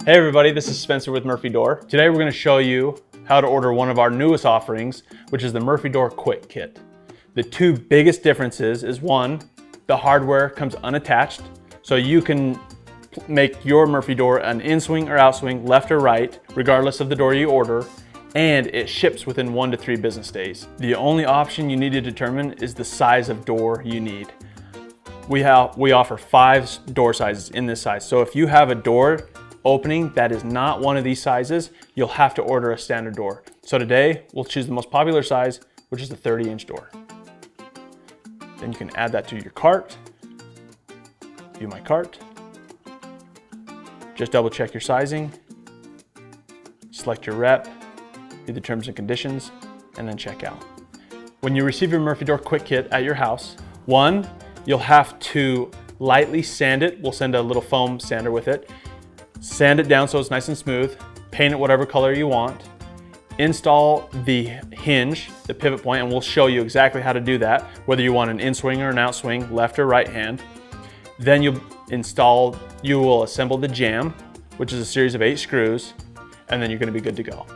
Hey everybody, this is Spencer with Murphy Door. Today we're going to show you how to order one of our newest offerings, which is the Murphy Door Quick Kit. The two biggest differences is one, the hardware comes unattached, so you can make your Murphy Door an in-swing or out-swing, left or right, regardless of the door you order, and it ships within 1 to 3 business days. The only option you need to determine is the size of door you need. We offer 5 door sizes in this size, so if you have a door opening that is not one of these sizes, you'll have to order a standard door. So today we'll choose the most popular size, which is the 30-inch door. Then you can add that to your cart. View my cart. Just double check your sizing. Select your rep, read the terms and conditions, and then check out. When you receive your Murphy Door Quick Kit at your house, one, you'll have to lightly sand it. We'll send a little foam sander with it. Sand it down so it's nice and smooth, paint it whatever color you want, install the hinge, the pivot point, and we'll show you exactly how to do that, whether you want an in-swing or an out-swing, left or right hand. Then you will assemble the jamb, which is a series of 8 screws, and then you're going to be good to go.